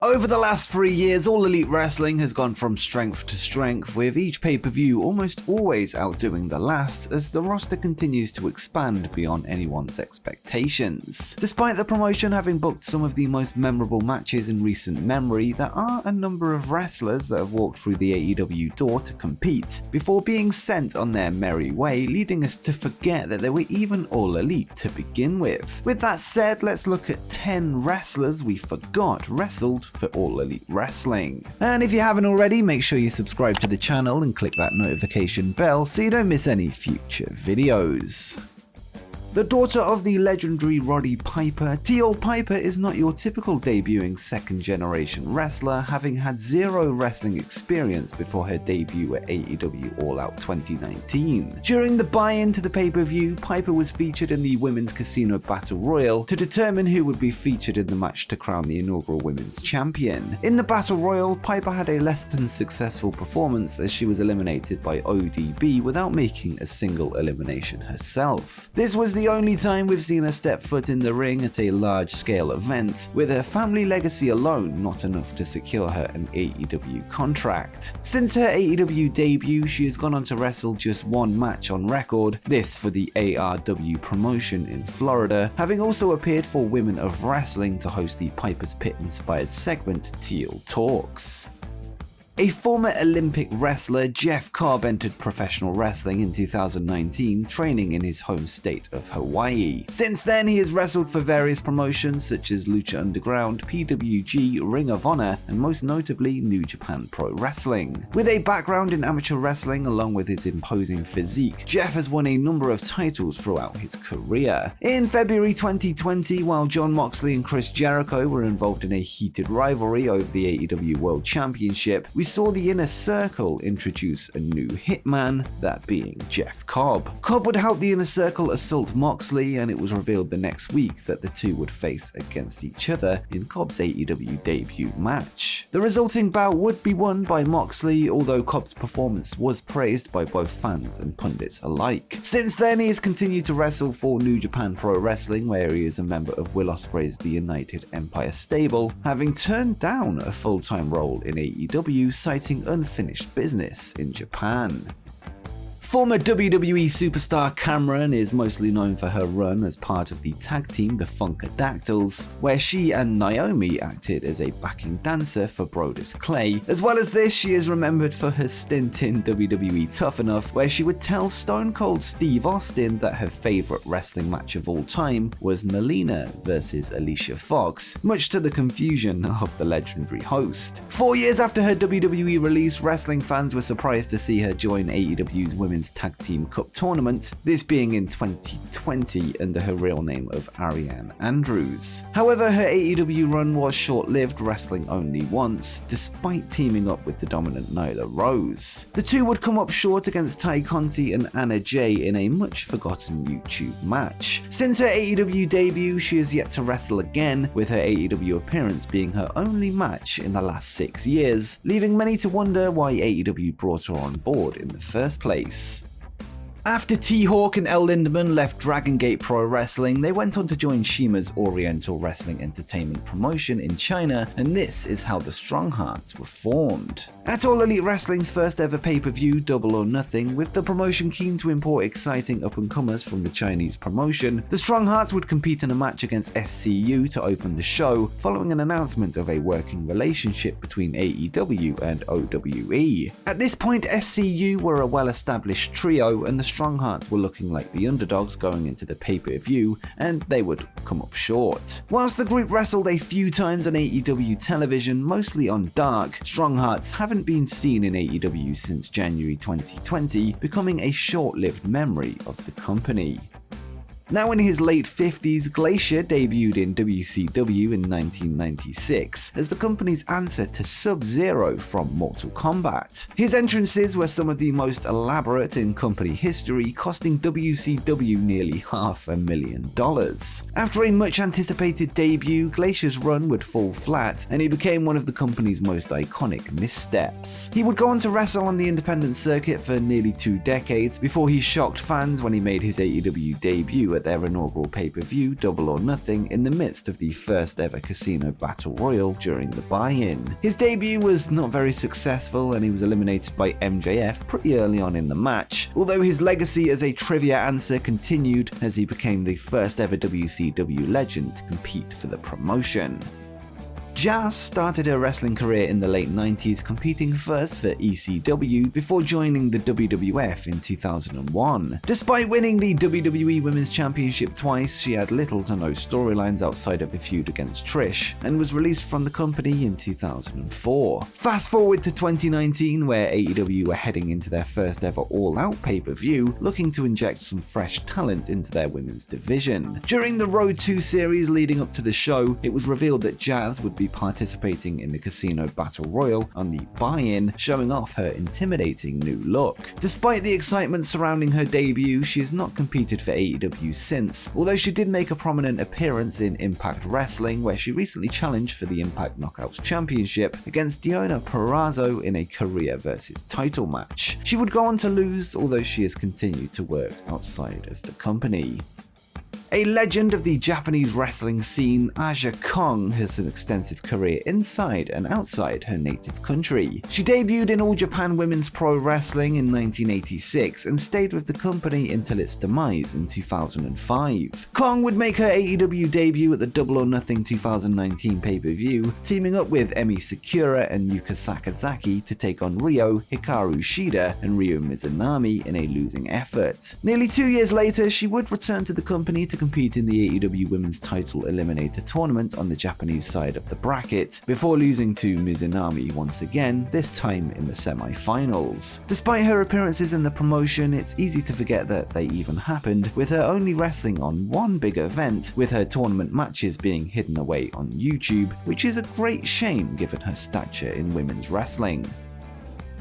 Over the last 3 years, All Elite Wrestling has gone from strength to strength, with each pay-per-view almost always outdoing the last as the roster continues to expand beyond anyone's expectations. Despite the promotion having booked some of the most memorable matches in recent memory, there are a number of wrestlers that have walked through the AEW door to compete before being sent on their merry way, leading us to forget that they were even All Elite to begin with. With that said, let's look at 10 wrestlers we forgot wrestled for All Elite Wrestling. And if you haven't already, make sure you subscribe to the channel and click that notification bell so you don't miss any future videos. The daughter of the legendary Roddy Piper, TEAL Piper is not your typical debuting second-generation wrestler, having had zero wrestling experience before her debut at AEW All Out 2019. During the buy-in to the pay-per-view, Piper was featured in the Women's Casino Battle Royal to determine who would be featured in the match to crown the inaugural Women's Champion. In the Battle Royal, Piper had a less than successful performance as she was eliminated by ODB without making a single elimination herself. This was the only time we've seen her step foot in the ring at a large-scale event, with her family legacy alone not enough to secure her an AEW contract. Since her AEW debut, she has gone on to wrestle just one match on record, this for the ARW promotion in Florida, having also appeared for Women of Wrestling to host the Piper's Pit-inspired segment TEAL Talks. A former Olympic wrestler, Jeff Cobb entered professional wrestling in 2019, training in his home state of Hawaii. Since then, he has wrestled for various promotions such as Lucha Underground, PWG, Ring of Honor, and most notably New Japan Pro-Wrestling. With a background in amateur wrestling along with his imposing physique, Jeff has won a number of titles throughout his career. In February 2020, while Jon Moxley and Chris Jericho were involved in a heated rivalry over the AEW World Championship, we saw the Inner Circle introduce a new hitman, that being Jeff Cobb. Cobb would help the Inner Circle assault Moxley, and it was revealed the next week that the two would face against each other in Cobb's AEW debut match. The resulting bout would be won by Moxley, although Cobb's performance was praised by both fans and pundits alike. Since then, he has continued to wrestle for New Japan Pro-Wrestling, where he is a member of Will Ospreay's The United Empire stable, having turned down a full-time role in AEW, citing unfinished business in Japan. Former WWE superstar Cameron is mostly known for her run as part of the tag team The Funkadactyls, where she and Naomi acted as a backing dancer for Brodus Clay. As well as this, she is remembered for her stint in WWE Tough Enough, where she would tell Stone Cold Steve Austin that her favorite wrestling match of all time was Melina versus Alicia Fox, much to the confusion of the legendary host. 4 years after her WWE release, wrestling fans were surprised to see her join AEW's Women's Tag Team Cup tournament, this being in 2020 under her real name of Ariane Andrews. However, her AEW run was short-lived, wrestling only once, despite teaming up with the dominant Nyla Rose. The two would come up short against Ty Conti and Anna Jay in a much-forgotten YouTube match. Since her AEW debut, she has yet to wrestle again, with her AEW appearance being her only match in the last 6 years, leaving many to wonder why AEW brought her on board in the first place. After T-Hawk and El Lindemann left Dragon Gate Pro Wrestling, they went on to join Shima's Oriental Wrestling Entertainment promotion in China, and this is how the Stronghearts were formed. At All Elite Wrestling's first ever pay-per-view, Double or Nothing, with the promotion keen to import exciting up-and-comers from the Chinese promotion, the Stronghearts would compete in a match against SCU to open the show, following an announcement of a working relationship between AEW and OWE. At this point, SCU were a well-established trio, and the Stronghearts were looking like the underdogs going into the pay-per-view, and they would come up short. Whilst the group wrestled a few times on AEW television, mostly on Dark, Stronghearts haven't been seen in AEW since January 2020, becoming a short-lived memory of the company. Now in his late 50s, GLACIER debuted in WCW in 1996 as the company's answer to Sub-Zero from Mortal Kombat. His entrances were some of the most elaborate in company history, costing WCW nearly $500,000. After a much anticipated debut, GLACIER's run would fall flat, and he became one of the company's most iconic missteps. He would go on to wrestle on the independent circuit for nearly 2 decades before he shocked fans when he made his AEW debut at their inaugural pay-per-view Double or Nothing in the midst of the first ever casino battle royal during the buy-in. His debut was not very successful and he was eliminated by MJF pretty early on in the match, although his legacy as a trivia answer continued as he became the first ever WCW legend to compete for the promotion. Jazz started her wrestling career in the late 90s, competing first for ECW before joining the WWF in 2001. Despite winning the WWE Women's Championship twice, she had little to no storylines outside of a feud against Trish, and was released from the company in 2004. Fast forward to 2019, where AEW were heading into their first ever all-out pay-per-view, looking to inject some fresh talent into their women's division. During the Road 2 series leading up to the show, it was revealed that Jazz would be participating in the Casino Battle Royal on the buy-in, showing off her intimidating new look. Despite the excitement surrounding her debut, she has not competed for AEW since, although she did make a prominent appearance in Impact Wrestling, where she recently challenged for the Impact Knockouts Championship against Deonna Purrazzo in a career versus title match. She would go on to lose, although she has continued to work outside of the company. A legend of the Japanese wrestling scene, Aja Kong has an extensive career inside and outside her native country. She debuted in All Japan Women's Pro-Wrestling in 1986 and stayed with the company until its demise in 2005. Kong would make her AEW debut at the Double or Nothing 2019 pay-per-view, teaming up with Emi Sakura and Yuka Sakazaki to take on Ryo, Hikaru Shida, and Ryo Mizunami in a losing effort. Nearly 2 years later, she would return to the company to compete in the AEW Women's Title Eliminator Tournament on the Japanese side of the bracket, before losing to Mizunami once again, this time in the semi-finals. Despite her appearances in the promotion, it's easy to forget that they even happened, with her only wrestling on one big event, with her tournament matches being hidden away on YouTube, which is a great shame given her stature in women's wrestling.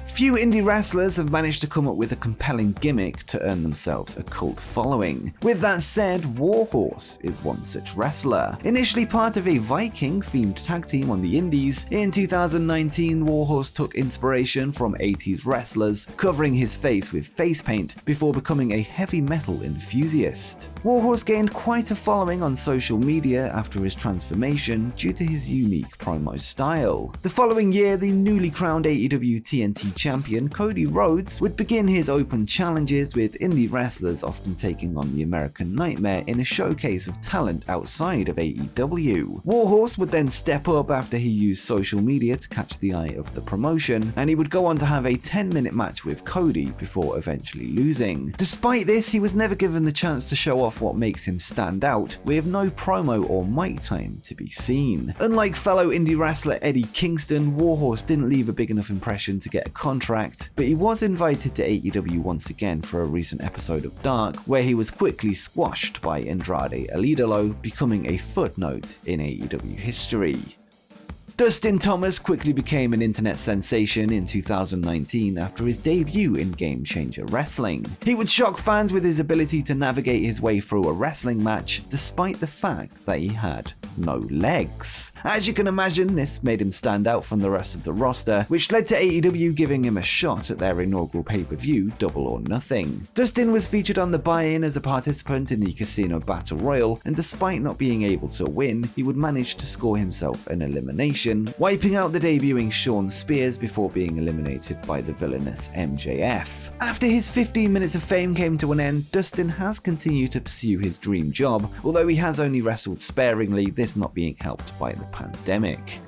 Few indie wrestlers have managed to come up with a compelling gimmick to earn themselves a cult following. With that said, WARHORSE is one such wrestler. Initially part of a Viking-themed tag team on the indies, in 2019 WARHORSE took inspiration from 80s wrestlers, covering his face with face paint before becoming a heavy metal enthusiast. WARHORSE gained quite a following on social media after his transformation due to his unique promo style. The following year, the newly crowned AEW TNT champion Cody Rhodes would begin his open challenges, with indie wrestlers often taking on the American Nightmare in a showcase of talent outside of AEW. WARHORSE would then step up after he used social media to catch the eye of the promotion, and he would go on to have a 10-minute match with Cody before eventually losing. Despite this, he was never given the chance to show off what makes him stand out, with no promo or mic time to be seen. Unlike fellow indie wrestler Eddie Kingston, WARHORSE didn't leave a big enough impression to get a contract, but he was invited to AEW once again for a recent episode of Dark, where he was quickly squashed by Andrade El Idolo, becoming a footnote in AEW history. Dustin Thomas quickly became an internet sensation in 2019 after his debut in Game Changer Wrestling. He would shock fans with his ability to navigate his way through a wrestling match, despite the fact that he had no legs. As you can imagine, this made him stand out from the rest of the roster, which led to AEW giving him a shot at their inaugural pay-per-view, Double or Nothing. Dustin was featured on the buy-in as a participant in the Casino Battle Royal, and despite not being able to win, he would manage to score himself an elimination, wiping out the debuting Shawn Spears before being eliminated by the villainous MJF. After his 15 minutes of fame came to an end, Dustin has continued to pursue his dream job, although he has only wrestled sparingly, this not being helped by the pandemic.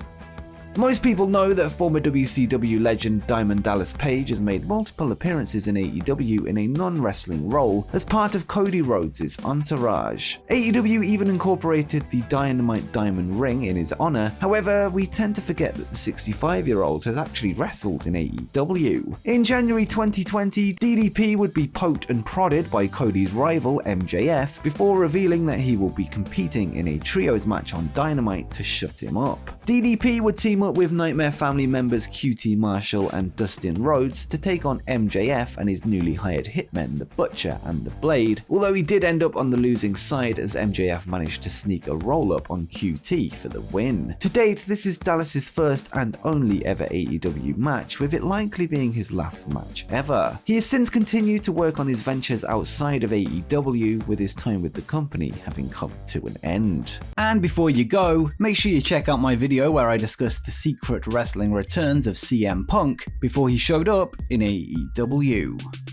Most people know that former WCW legend Diamond Dallas Page has made multiple appearances in AEW in a non-wrestling role as part of Cody Rhodes' entourage. AEW even incorporated the Dynamite Diamond Ring in his honor, however, we tend to forget that the 65-year-old has actually wrestled in AEW. In January 2020, DDP would be poked and prodded by Cody's rival MJF before revealing that he will be competing in a trios match on Dynamite to shut him up. DDP would team up up with Nightmare family members QT Marshall and Dustin Rhodes to take on MJF and his newly hired hitmen, the Butcher and the Blade, although he did end up on the losing side as MJF managed to sneak a roll-up on QT for the win. To date, this is Dallas's first and only ever AEW match, with it likely being his last match ever. He has since continued to work on his ventures outside of AEW, with his time with the company having come to an end. And before you go, make sure you check out my video where I discussed the secret wrestling returns of CM Punk before he showed up in AEW.